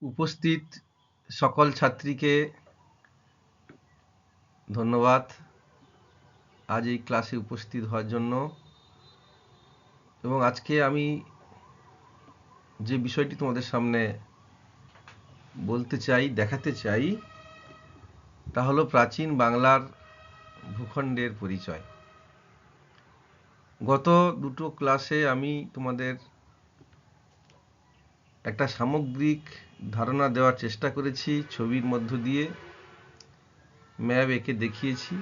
উপস্থিত সকল ছাত্রীকে ধন্যবাদ আজ এই ক্লাসে উপস্থিত হওয়ার জন্য। এবং আজকে আমি যে বিষয়টি তোমাদের সামনে বলতে চাই, দেখাতে চাই, তা হলো প্রাচীন বাংলার ভূখণ্ডের পরিচয়। গত দুটো ক্লাসে আমি তোমাদের একটা সামগ্রিক ধারণা দেওয়ার চেষ্টা করেছি, ছবির মধ্য দিয়ে ম্যাপ এঁকে দেখিয়েছি,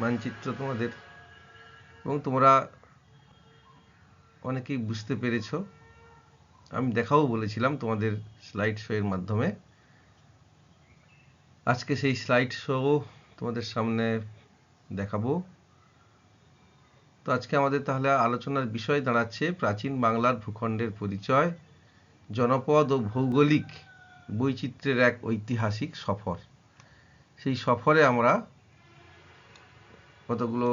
মানচিত্র তোমাদের, এবং তোমরা অনেকেই বুঝতে পেরেছো। আমি দেখাও বলেছিলাম তোমাদের স্লাইড শো এর মাধ্যমে। আজকে সেই স্লাইড শো তোমাদের সামনে দেখাবো। তো আজকে আমাদের তাহলে আলোচনার বিষয় দাঁড়াচ্ছে প্রাচীন বাংলার ভূখণ্ডের পরিচয়, জনপদ ও ভৌগোলিক বৈচিত্র্যের এক ঐতিহাসিক সফর। সেই সফরে আমরা কতগুলো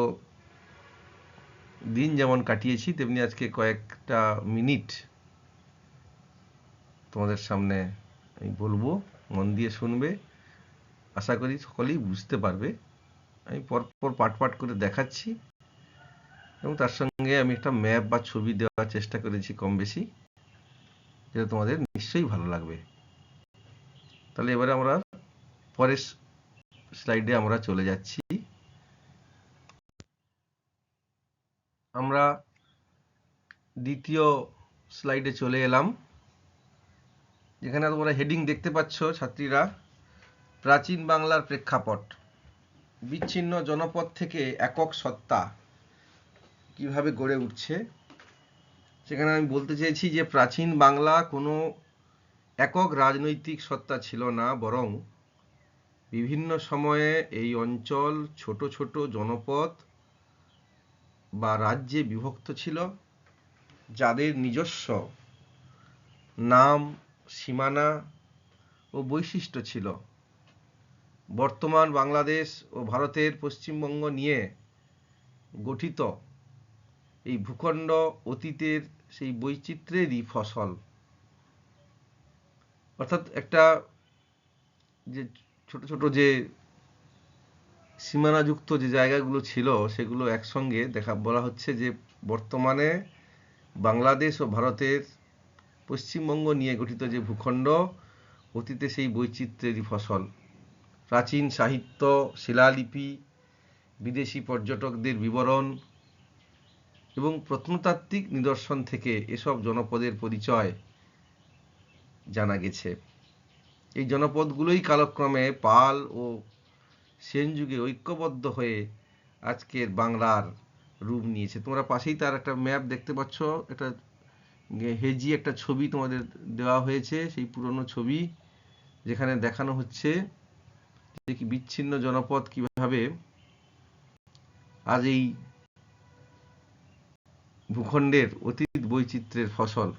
দিন যেমন কাটিয়েছি, তেমনি আজকে কয়েকটা মিনিট তোমাদের সামনে আমি বলবো, মন দিয়ে শুনবে। আশা করি সকলেই বুঝতে পারবে। আমি পরপর পাট পাট করে দেখাচ্ছি এবং তার সঙ্গে আমি একটা ম্যাপ বা ছবি দেওয়ার চেষ্টা করেছি কম বেশি, যেটা তোমাদের নিশ্চয়ই ভালো লাগবে। তাহলে এবারে আমরা পরের স্লাইডে আমরা চলে যাচ্ছি। আমরা দ্বিতীয় স্লাইডে চলে এলাম, যেখানে তোমরা হেডিং দেখতে পাচ্ছ ছাত্রীরা, প্রাচীন বাংলার প্রেক্ষাপট, বিচ্ছিন্ন জনপদ থেকে একক সত্তা কিভাবে গড়ে উঠছে। সেখানে আমি বলতে চেয়েছি যে প্রাচীন বাংলা কোনো একক রাজনৈতিক সত্তা ছিল না, বরং বিভিন্ন সময়ে এই অঞ্চল ছোট ছোট জনপদ বা রাজ্যে বিভক্ত ছিল, যাদের নিজস্ব নাম, সীমানা ও বৈশিষ্ট্য ছিল। বর্তমান বাংলাদেশ ও ভারতের পশ্চিমবঙ্গ নিয়ে গঠিত এই ভূখণ্ড অতীতের সেই বৈচিত্র্যেরই ফসল। অর্থাৎ একটা যে ছোট ছোট যে সীমানাযুক্ত যে জায়গাগুলো ছিল, সেগুলো একসঙ্গে বলা হচ্ছে যে বর্তমানে বাংলাদেশ ও ভারতের পশ্চিমবঙ্গ নিয়ে গঠিত যে ভূখণ্ড, অতীতে সেই বৈচিত্র্যেরই ফসল। প্রাচীন সাহিত্য, শিলালিপি, বিদেশি পর্যটকদের বিবরণ এবং প্রত্নতাত্ত্বিক নিদর্শন থেকে এসব জনপদের পরিচয় জানা গেছে। এই জনপদগুলোই কালক্রমে পাল ও সেন যুগে ঐক্যবদ্ধ হয়ে আজকের বাংলার রূপ নিয়েছে। তোমরা পাশেই তার একটা ম্যাপ দেখতে পাচ্ছ, একটা হেজি একটা ছবি তোমাদের দেওয়া হয়েছে, সেই পুরনো ছবি, যেখানে দেখানো হচ্ছে যে কি বিচ্ছিন্ন জনপদ কিভাবে আজ এই ভূখণ্ডের অতীত বৈচিত্র্যের ফসল।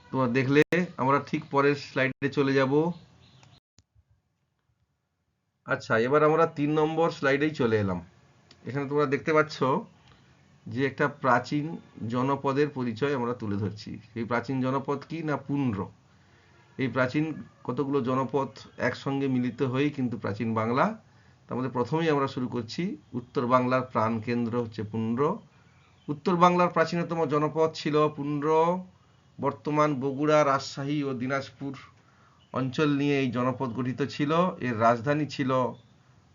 তোমরা দেখলে আমরা ঠিক পরের স্লাইডে চলে যাব। আচ্ছা, এবার আমরা 3 নম্বর স্লাইডেই চলে এলাম। এখানে তোমরা দেখতে পাচ্ছ যে একটা প্রাচীন জনপদের পরিচয় আমরা তুলে ধরছি। এই প্রাচীন জনপদ কি না পুন্ড্র। এই প্রাচীন কতগুলো জনপদ একসঙ্গে মিলিত হয়েই কিন্তু প্রাচীন বাংলা। তার মধ্যে প্রথমেই আমরা শুরু করছি, উত্তর বাংলার প্রাণকেন্দ্র হচ্ছে পুন্ড্র। উত্তর বাংলার প্রাচীনতম জনপদ ছিল পুন্ড্র। বর্তমান বগুড়া, রাজশাহী ও দিনাজপুর অঞ্চল নিয়ে এই জনপদ গঠিত ছিল। এর রাজধানী ছিল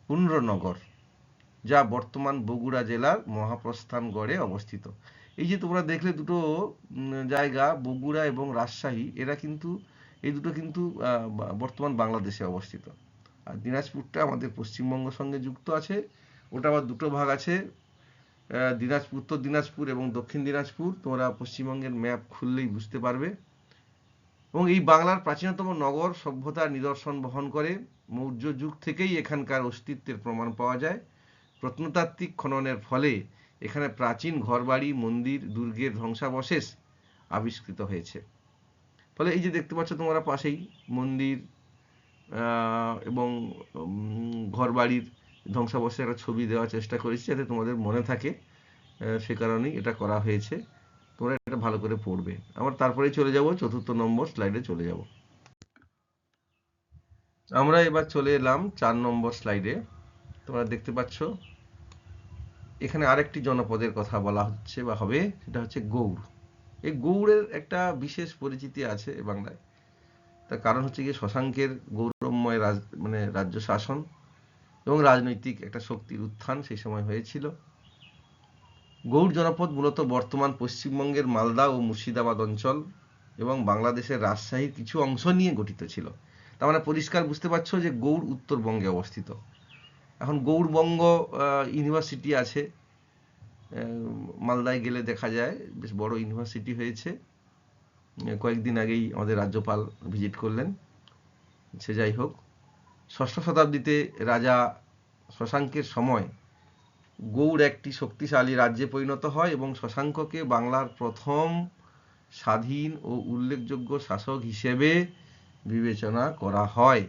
পুন্ড্রনগর, যা বর্তমান বগুড়া জেলার মহাপ্রস্থানগড়ে অবস্থিত। এই যে তোমরা দেখলে দুটো জায়গা, বগুড়া এবং রাজশাহী, এই দুটো কিন্তু বর্তমান বাংলাদেশে অবস্থিত। আর দিনাজপুরটা আমাদের পশ্চিমবঙ্গের সঙ্গে যুক্ত আছে। ওটা আবার দুটো ভাগ আছে, দিনাজপুর, উত্তর দিনাজপুর এবং দক্ষিণ দিনাজপুর। তোমরা পশ্চিমবঙ্গের ম্যাপ খুললেই বুঝতে পারবে। এবং এই বাংলার প্রাচীনতম নগর সভ্যতার নিদর্শন বহন করে। মৌর্য যুগ থেকেই এখানকার অস্তিত্বের প্রমাণ পাওয়া যায়। প্রত্নতাত্ত্বিক খননের ফলে এখানে প্রাচীন ঘরবাড়ি, মন্দির, দুর্গের ধ্বংসাবশেষ আবিষ্কৃত হয়েছে। ফলে এই যে দেখতে পাচ্ছ তোমরা পাশেই মন্দির এবং ঘরবাড়ির ধ্বংসাবশেষের একটা ছবি দেওয়ার চেষ্টা করেছি, যাতে তোমাদের মনে থাকে, সে কারণেই এটা করা হয়েছে। তোমরা এটা ভালো করে পড়বে। আমরা তারপরে চলে যাব 4র্থ নম্বর স্লাইডে চলে যাব। আমরা এবার চলে এলাম 4 নম্বর স্লাইডে। তোমরা দেখতে পাচ্ছ এখানে আরেকটি জনপদের কথা বলা হচ্ছে বা হবে, সেটা হচ্ছে গৌড়। এই গৌড়ের একটা বিশেষ পরিচিতি আছে বাংলায়। তার কারণ হচ্ছে গিয়ে শশাঙ্কের গৌরবময় রাজ্য শাসন এবং রাজনৈতিক একটা শক্তির উত্থান সেই সময় হয়েছিল। গৌড় জনপদ মূলত বর্তমান পশ্চিমবঙ্গের মালদা ও মুর্শিদাবাদ অঞ্চল এবং বাংলাদেশের রাজশাহীর কিছু অংশ নিয়ে গঠিত ছিল। তার মানে পরিষ্কার বুঝতে পারছো যে গৌড় উত্তরবঙ্গে অবস্থিত। এখন গৌড়বঙ্গ ইউনিভার্সিটি আছে, মালদায় গেলে দেখা যায় বেশ বড় ইউনিভার্সিটি হয়েছে। কয়েকদিন আগেই আমাদের রাজ্যপাল ভিজিট করলেন। সে যাই হোক, 6ষ্ঠ শতাব্দীতে রাজা শশাঙ্কের সময় গৌড় একটি শক্তিশালী রাজ্যে পরিণত হয় এবং শশাঙ্ককে বাংলার প্রথম স্বাধীন ও উল্লেখযোগ্য শাসক হিসেবে বিবেচনা করা হয়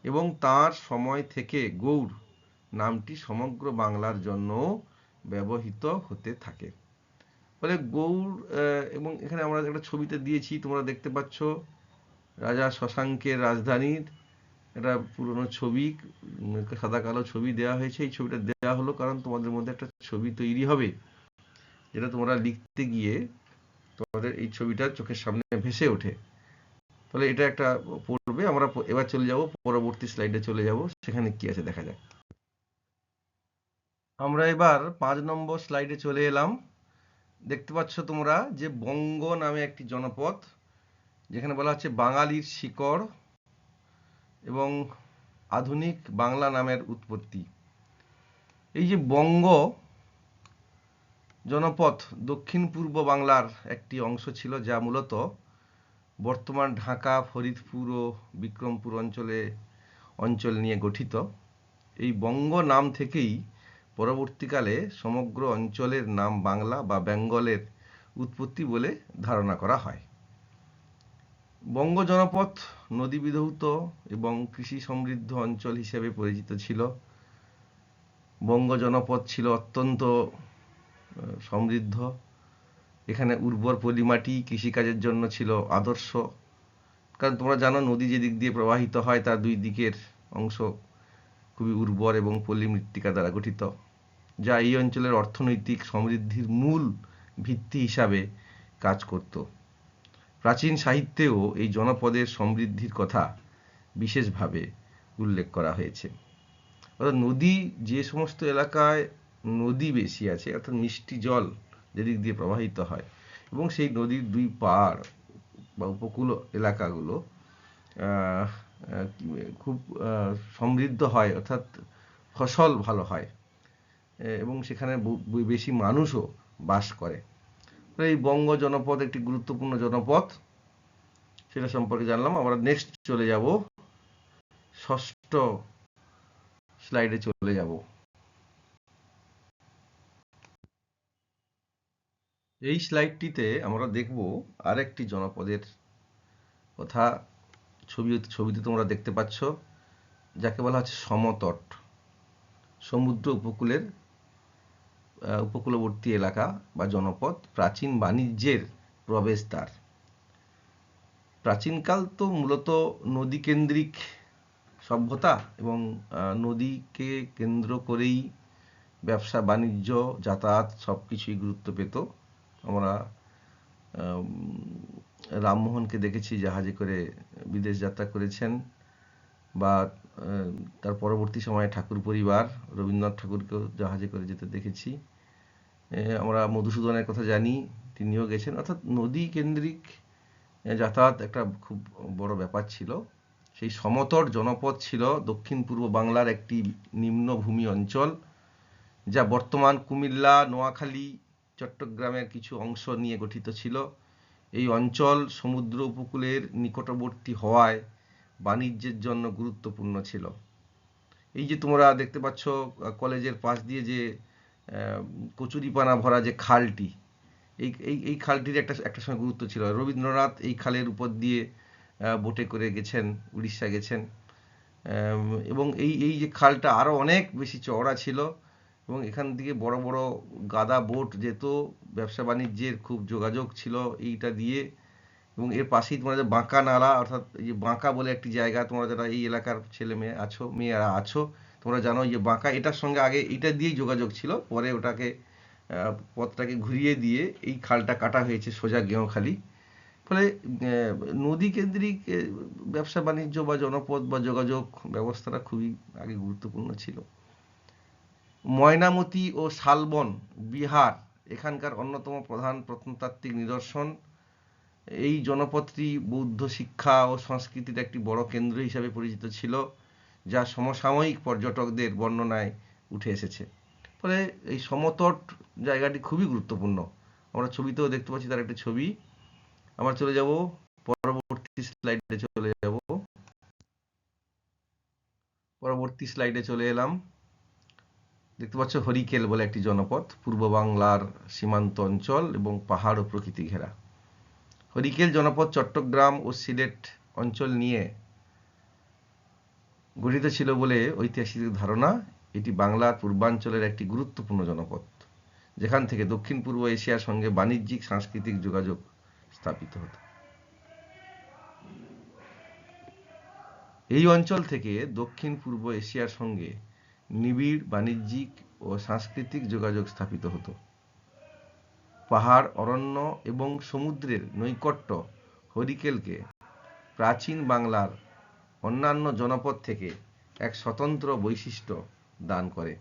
এবং তার সময় থেকে গৌড় নামটি সমগ্র বাংলার জন্য ব্যবহৃত হতে থাকে। ফলে গৌড়, এবং এখানে আমরা একটা ছবিতে দিয়েছি, তোমরা দেখতে পাচ্ছ রাজা শশাঙ্কের রাজধানীর একটা পুরনো ছবি, সাদা কালো ছবি দেওয়া হয়েছে। এই ছবিটা দেওয়া হলো কারণ তোমাদের মধ্যে একটা ছবি তৈরি হবে, যেটা তোমরা লিখতে গিয়ে তোমাদের এই ছবিটা চোখের সামনে ভেসে ওঠে। ফলে এটা একটা পড়বে। আমরা এবার চলে যাব পরবর্তী স্লাইডে চলে যাব, সেখানে কি আছে দেখা যাক। আমরা এবার 5 নম্বর স্লাইডে চলে এলাম। দেখতে পাচ্ছ তোমরা যে বঙ্গ নামে একটি জনপদ, যেখানে বলা হচ্ছে বাঙালির শিকড় এবং আধুনিক বাংলা নামের উৎপত্তি। এই যে বঙ্গ জনপদ দক্ষিণ পূর্ব বাংলার একটি অংশ ছিল, যা মূলত বর্তমান ঢাকা, ফরিদপুর ও বিক্রমপুর অঞ্চল নিয়ে গঠিত। এই বঙ্গ নাম থেকেই পরবর্তীকালে সমগ্র অঞ্চলের নাম বাংলা বা বেঙ্গলের উৎপত্তি বলে ধারণা করা হয়। বঙ্গ জনপদ নদী বিধৌত এবং কৃষি সমৃদ্ধ অঞ্চল হিসেবে পরিচিত ছিল। বঙ্গ জনপদ ছিল অত্যন্ত সমৃদ্ধ। এখানে উর্বর পলিমাটি কৃষিকাজের জন্য ছিল আদর্শ, কারণ তোমরা জানো নদী যেদিক দিয়ে প্রবাহিত হয় তার দুই দিকের অংশ খুবই উর্বর এবং পলি মৃত্তিকা দ্বারা গঠিত, যা এই অঞ্চলের অর্থনৈতিক সমৃদ্ধির মূল ভিত্তি হিসাবে কাজ করত। প্রাচীন সাহিত্যেও এই জনপদের সমৃদ্ধির কথা বিশেষভাবে উল্লেখ করা হয়েছে। অর্থাৎ নদী, যে সমস্ত এলাকায় নদী বেশি আছে, অর্থাৎ মিষ্টি জল যেদিক দিয়ে প্রবাহিত হয় এবং সেই নদীর দুই পাড় বা উপকূল এলাকাগুলো খুব সমৃদ্ধ হয়, অর্থাৎ ফসল ভালো হয় এবং সেখানে বেশি মানুষও বাস করে। এই বঙ্গ জনপদ একটি গুরুত্বপূর্ণ জনপদ, সেটা সম্পর্কে জানলাম। আমরা নেক্সট চলে যাব, 6ষ্ঠ স্লাইডে চলে যাব। এই স্লাইডটিতে আমরা দেখব আরেকটি জনপদের কথা। ছবিতে তোমরা দেখতে পাচ্ছ, যাকে বলা হচ্ছে সমতট, সমুদ্র উপকূলবর্তী এলাকা বা জনপদ, প্রাচীন বাণিজ্যের প্রবেশদ্বার। প্রাচীনকাল তো মূলত নদীকেন্দ্রিক সভ্যতা এবং নদীকে কেন্দ্র করেই ব্যবসা বাণিজ্য যাতায়াত সব কিছুই গুরুত্ব পেত। আমরা রামমোহনকে দেখেছি জাহাজে করে বিদেশ যাত্রা করেছেন, বা তার পরবর্তী সময়ে ঠাকুর পরিবার রবীন্দ্রনাথ ঠাকুরকেও জাহাজে করে যেতে দেখেছি। আমরা মধুসূদনের কথা জানি, তিনিও গেছেন। অর্থাৎ নদী কেন্দ্রিক যাতায়াত একটা খুব বড় ব্যাপার ছিল। সেই সমতট জনপদ ছিল দক্ষিণ পূর্ব বাংলার একটি নিম্নভূমি অঞ্চল, যা বর্তমান কুমিল্লা, নোয়াখালী, চট্টগ্রামের কিছু অংশ নিয়ে গঠিত ছিল। এই অঞ্চল সমুদ্র উপকূলের নিকটবর্তী হওয়ায় বাণিজ্যের জন্য গুরুত্বপূর্ণ ছিল। এই যে তোমরা দেখতে পাচ্ছ কলেজের পাশ দিয়ে যে কচুরিপানা ভরা যে খালটি, এই খালটির একটা সময় গুরুত্ব ছিল। রবীন্দ্রনাথ এই খালের উপর দিয়ে বোটে করে গেছেন, উড়িষ্যা গেছেন, এবং এই যে খালটা আরও অনেক বেশি চওড়া ছিল এবং এখান থেকে বড় বড় গাদা বোট যেত, ব্যবসা বাণিজ্যের খুব যোগাযোগ ছিল এইটা দিয়ে। এবং এর পাশেই তোমরা যে বাঁকা নালা, অর্থাৎ এই যে বাঁকা বলে একটি জায়গা, তোমরা যারা এই এলাকার ছেলে মেয়ে আছো, মেয়েরা আছো, তোমরা জানো যে বাঁকা, এটার সঙ্গে আগে এটা দিয়েই যোগাযোগ ছিল, পরে ওটাকে পথটাকে ঘুরিয়ে দিয়ে এই খালটা কাটা হয়েছে সোজা গেঁওখালি। ফলে নদী কেন্দ্রিক ব্যবসা বাণিজ্য বা জনপদ বা যোগাযোগ ব্যবস্থাটা খুবই আগে গুরুত্বপূর্ণ ছিল। ময়নামতি ও শালবন বিহার এখানকার অন্যতম প্রধান প্রত্নতাত্ত্বিক নিদর্শন। এই জনপদটি বৌদ্ধ শিক্ষা ও সংস্কৃতির একটি বড় কেন্দ্র হিসাবে পরিচিত ছিল, যা সমসাময়িক পর্যটকদের বর্ণনায় উঠে এসেছে। ফলে এই সমতট জায়গাটি খুবই গুরুত্বপূর্ণ। আমরা ছবিতেও দেখতে পাচ্ছি তার একটি ছবি। আমরা চলে যাব পরবর্তী স্লাইডে, পরবর্তী স্লাইডে চলে এলাম। দেখতে পাচ্ছ হরিকেল বলে একটি জনপদ, পূর্ব বাংলার সীমান্ত অঞ্চল এবং পাহাড় ও প্রকৃতি ঘেরা। হরিকেল জনপদ চট্টগ্রাম ও সিলেট অঞ্চল নিয়ে গঠিত ছিল বলে ঐতিহাসিকদের ধারণা। এটি বাংলার পূর্বাঞ্চলের একটি গুরুত্বপূর্ণ জনপদ, যেখান থেকে দক্ষিণ পূর্ব এশিয়ার সঙ্গে বাণিজ্যিক সাংস্কৃতিক যোগাযোগ স্থাপিত হতো। এই অঞ্চল থেকে দক্ষিণ পূর্ব এশিয়ার সঙ্গে নিবিড় বাণিজ্যিক ও সাংস্কৃতিক যোগাযোগ স্থাপিত হতো। পাহাড়, অরণ্য এবং সমুদ্রের নৈকট্য হরিকেলকে প্রাচীন বাংলার অন্যান্য জনপদ থেকে এক স্বতন্ত্র বৈশিষ্ট্য দান করে।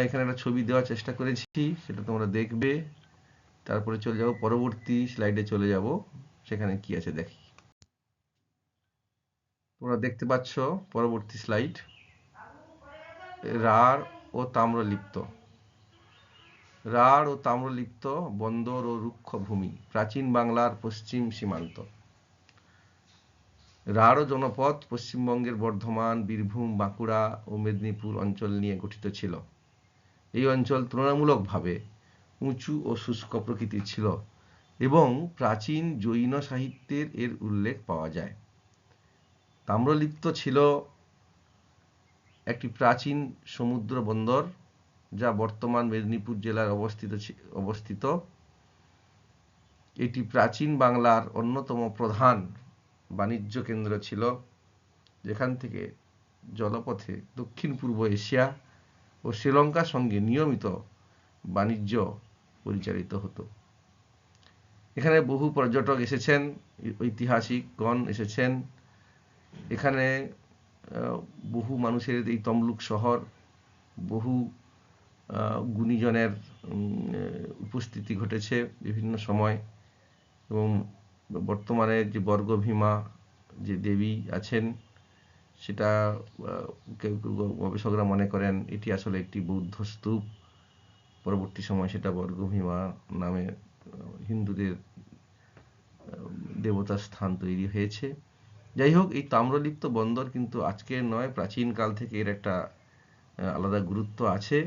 এখানে একটা ছবি দেওয়ার চেষ্টা করেছি, সেটা তোমরা দেখবে। তারপরে চলে যাব পরবর্তী স্লাইডে, চলে যাব সেখানে কি আছে দেখি। তোমরা দেখতে পাচ্ছ পরবর্তী স্লাইড, রাঢ় ও তাম্রলিপ্ত। রাঢ় ও তাম্রলিপ্ত বন্দর ও রুক্ষ ভূমি প্রাচীন বাংলার পশ্চিম সীমান্ত। রাঢ় জনপদ পশ্চিমবঙ্গের বর্ধমান, বীরভূম, বাঁকুড়া ও মেদিনীপুর অঞ্চল নিয়ে গঠিত ছিল। এই অঞ্চল তুলনামূলকভাবে উঁচু ও শুষ্ক প্রকৃতির ছিল এবং প্রাচীন জৈন সাহিত্যের এর উল্লেখ পাওয়া যায়। তাম্রলিপ্ত ছিল একটি প্রাচীন সমুদ্র বন্দর, যা বর্তমান মেদিনীপুর জেলায় অবস্থিত। এটি প্রাচীন বাংলার অন্যতম প্রধান বাণিজ্য কেন্দ্র ছিল, যেখান থেকে জলপথে দক্ষিণ পূর্ব এশিয়া ও শ্রীলঙ্কার সঙ্গে নিয়মিত বাণিজ্য পরিচালিত হতো। এখানে বহু পর্যটক এসেছেন, ঐতিহাসিকগণ এসেছেন। এখানে বহু মানুষের, এই তমলুক শহর, বহু গুণীজনের উপস্থিতি ঘটেছে বিভিন্ন সময়। এবং বর্তমানে যে বর্গভীমা যে দেবী আছেন, সেটা কেউ কেউ গবেষকরা মনে করেন এটি আসলে একটি বৌদ্ধ স্তূপ। পরবর্তী সময় সেটা বর্গভীমা নামে হিন্দুদের দেবতার স্থান তৈরি হয়েছে। যাই হোক, এই তাম্রলিপ্ত বন্দর কিন্তু আজকের নয়, প্রাচীন কাল থেকে এর একটা আলাদা গুরুত্ব আছে।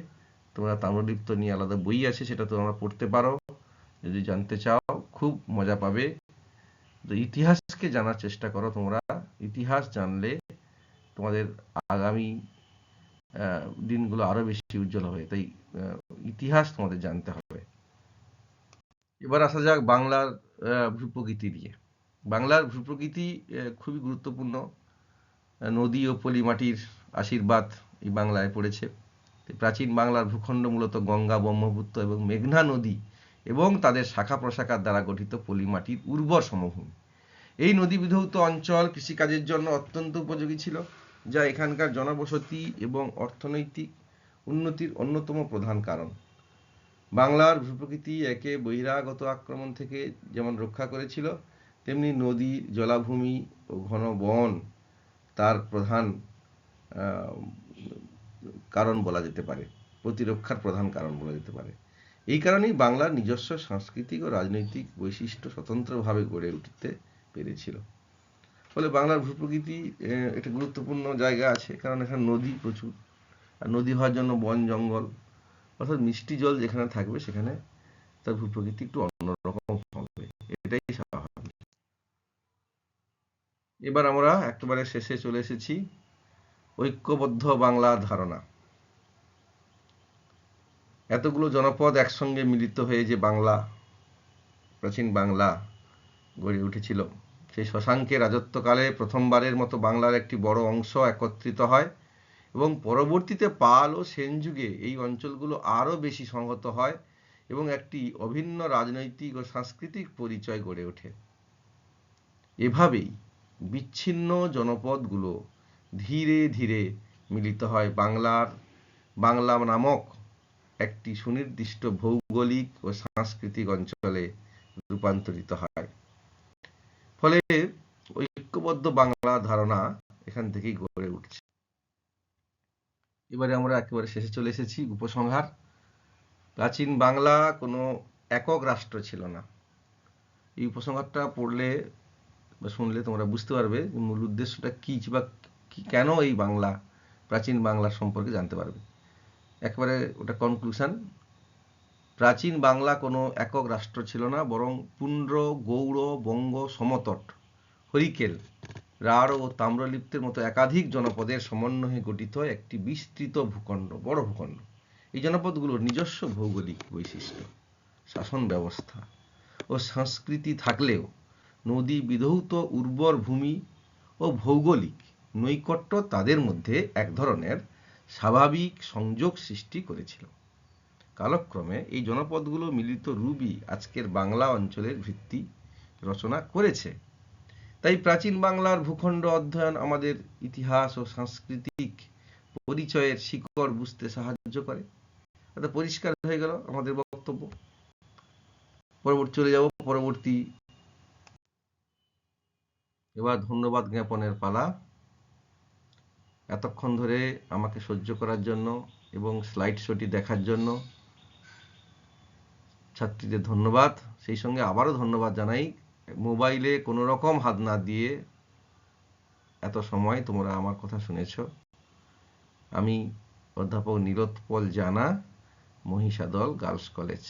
তোমরা তাম্রলিপ্ত নিয়ে আলাদা বই আছে, সেটা তোমরা পড়তে পারো যদি জানতে চাও, খুব মজা পাবে। তো ইতিহাসকে জানার চেষ্টা করো তোমরা। ইতিহাস জানলে তোমাদের আগামী দিনগুলো আরো বেশি উজ্জ্বল হবে। তাই ইতিহাস তোমাদের জানতে হবে। এবার আসা যাক বাংলার ভূপ্রকৃতি নিয়ে। বাংলার ভূপ্রকৃতি খুবই গুরুত্বপূর্ণ। নদী ও পলিমাটির আশীর্বাদ এই বাংলায় পড়েছে। প্রাচীন বাংলার ভূখণ্ড মূলত গঙ্গা, ব্রহ্মপুত্র এবং মেঘনা নদী এবং তাদের শাখা প্রশাখার দ্বারা গঠিত পলিমাটির উর্বর সমভূমি। এই নদীবিধৌত অঞ্চল কৃষিকাজের জন্য অত্যন্ত উপযোগী ছিল, যা এখানকার জনবসতি এবং অর্থনৈতিক উন্নতির অন্যতম প্রধান কারণ। বাংলার ভূপ্রকৃতি একে বহিরাগত আক্রমণ থেকে যেমন রক্ষা করেছিল, তেমনি নদী, জলাভূমি ও ঘন বন তার প্রধান কারণ বলা যেতে পারে, প্রতিরক্ষার প্রধান কারণ বলা যেতে পারে। এই কারণেই বাংলার নিজস্ব সাংস্কৃতিক ও রাজনৈতিক বৈশিষ্ট্য স্বতন্ত্রভাবে গড়ে উঠতে পেরেছিল। ফলে বাংলার ভূপ্রকৃতি একটা গুরুত্বপূর্ণ জায়গা আছে, কারণ এখানে নদী প্রচুর, আর নদী হওয়ার জন্য বন জঙ্গল, অর্থাৎ মিষ্টি জল যেখানে থাকবে সেখানে তার ভূপ্রকৃতি একটু অন্যরকম হবে, এটাই স্বাভাবিক। এবার আমরা একেবারে শেষে চলে এসেছি, ঐক্যবদ্ধ বাংলা ধারণা। এতগুলো জনপদ একসঙ্গে মিলিত হয়ে যে বাংলা, প্রাচীন বাংলা গড়ে উঠেছিল, সেই শশাঙ্কের রাজত্বকালে প্রথমবারের মতো বাংলার একটি বড় অংশ একত্রিত হয় এবং পরবর্তীতে পাল ও সেন যুগে এই অঞ্চলগুলো আরও বেশি সংহত হয় এবং একটি অভিন্ন রাজনৈতিক ও সাংস্কৃতিক পরিচয় গড়ে ওঠে। এভাবেই বিচ্ছিন্ন জনপদগুলো ধীরে ধীরে মিলিত হয় বাংলা নামক একটি সুনির্দিষ্ট ভৌগোলিক ও সাংস্কৃতিক অঞ্চলে রূপান্তরিত হয়। ফলে ঐক্যবদ্ধ বাংলা ধারণা এখান থেকেই গড়ে উঠছে। এবারে আমরা একেবারে শেষে চলে এসেছি। উপসংহার: প্রাচীন বাংলা কোনো একক রাষ্ট্র ছিল না। এই উপসংহারটা পড়লে বা শুনলে তোমরা বুঝতে পারবে মূল উদ্দেশ্যটা কি বা কেন এই বাংলা, প্রাচীন বাংলা সম্পর্কে জানতে পারবে। একেবারে ওটা কনক্লুশন: প্রাচীন বাংলা কোনো একক রাষ্ট্র ছিল না, বরং পুন্ড্র, গৌড়, বঙ্গ, সমতট, হরিকেল, রাঢ় ও তাম্রলিপ্তের মতো একাধিক জনপদের সমন্বয়ে গঠিত একটি বিস্তৃত ভূখণ্ড, বড় ভূখণ্ড। এই জনপদগুলোর নিজস্ব ভৌগোলিক বৈশিষ্ট্য, শাসন ব্যবস্থা ও সংস্কৃতি থাকলেও নদী বিধৌত উর্বর ভূমি ও ভৌগোলিক নৈকট্য তাদের মধ্যে এক ধরনের স্বাভাবিক সংযোগ সৃষ্টি করেছিল। কালক্রমে এই জনপদগুলো মিলিত রূপই আজকের বাংলা অঞ্চলের ভিত্তি রচনা করেছে। তাই প্রাচীন বাংলার ভূখণ্ড অধ্যয়ন আমাদের ইতিহাস ও সাংস্কৃতিক পরিচয়ের শিকড় বুঝতে সাহায্য করে। এটা পরিষ্কার হয়ে গেল আমাদের বক্তব্য। চলে যাব পরবর্তী। এবার ধন্যবাদ জ্ঞাপনের পালা। এতক্ষণ ধরে আমাকে সহ্য করার জন্য এবং স্লাইড শোটি দেখার জন্য ছাত্রীদের ধন্যবাদ। সেই সঙ্গে আবারও ধন্যবাদ জানাই মোবাইলে কোনো রকম হাত না দিয়ে এত সময় তোমরা আমার কথা শুনেছ। আমি অধ্যাপক নীলোৎপল জানা, মহিষাদল গার্লস কলেজ।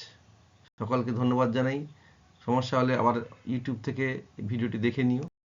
সকলকে ধন্যবাদ জানাই। সমস্যা হলে আবার ইউটিউব থেকে ভিডিওটি দেখে নিও।